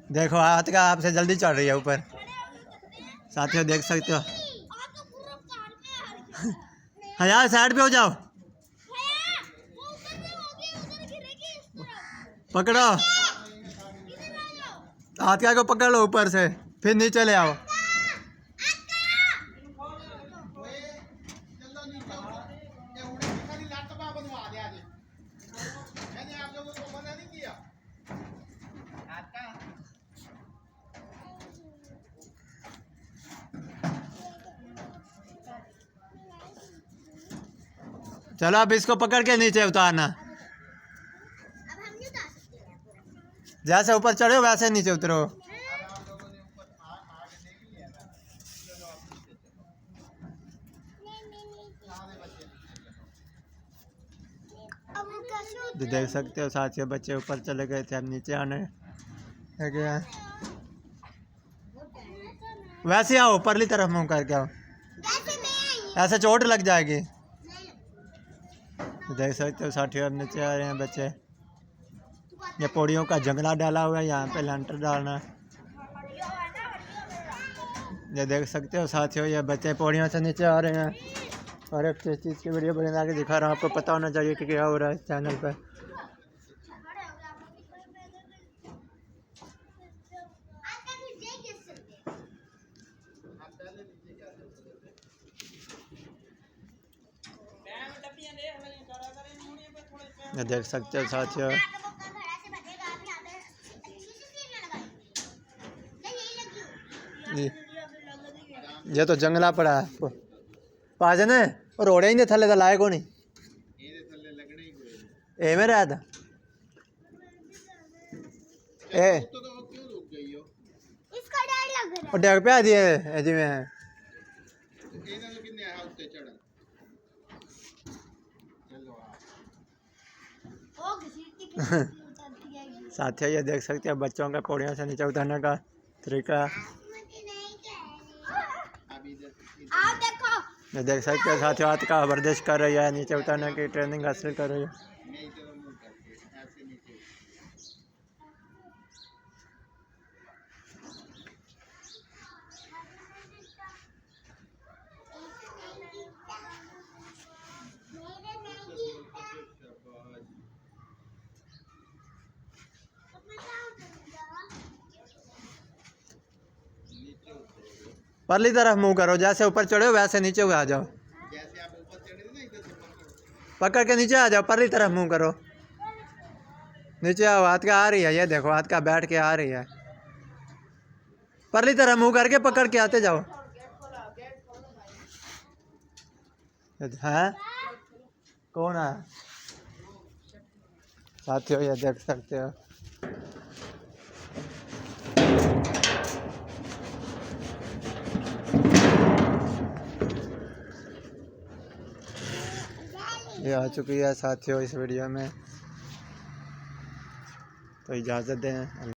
देखो हाथ का आपसे जल्दी चढ़ रही है ऊपर। साथियों देख सकते हो। हाँ यार साइड पे हो जाओ। पकड़ो हाथ का को पकड़ लो ऊपर से, फिर नीचे ले आओ। चलो अब इसको पकड़ के नीचे उतारना। जैसे ऊपर चढ़ो वैसे नीचे उतरो। तो देख सकते हो साथियों बच्चे ऊपर चले गए थे, अब नीचे आने लगे हैं। वैसे आओ ऊपरली तरफ मुंह करके आओ, ऐसे चोट लग जाएगी। तो देख सकते हो साथियों अब नीचे आ रहे हैं बच्चे। ये पौड़ियों का जंगला डाला हुआ है, यहाँ पे लेंटर डालना। ये देख सकते हो साथियों ये बच्चे पौड़ियों से नीचे आ रहे हैं। और एक चीज़ की वीडियो बना के दिखा रहा हूँ, आपको पता होना चाहिए कि क्या हो रहा है इस चैनल पर। ये देख सकते हो साथियों ये तो जंगला पड़ा है पाजे ने और रोड़े ही थले तो लाए को नहीं ए में रहा था ए और डेग पे आ दिए जी में साथियों ये देख सकते हैं बच्चों का पौड़ियों से नीचे उतरने का तरीका। ये देख सकते हो साथियों हाथ का वर्जिश कर रही है, नीचे उतरने की ट्रेनिंग हासिल कर रही है। परली तरफ मुंह करो, जैसे ऊपर चढ़े हो वैसे नीचे आ जाओ। पकड़ के नीचे आ जाओ, परली तरफ मुंह करो, नीचे आओ। हाथ का आ रही है, ये देखो हाथ का बैठ के आ रही है। परली तरफ मुंह करके पकड़ के आते जाओ। है कौन है साथियों ये देख सकते हो। ये आ चुकी है साथियों इस वीडियो में, तो इजाज़त दें।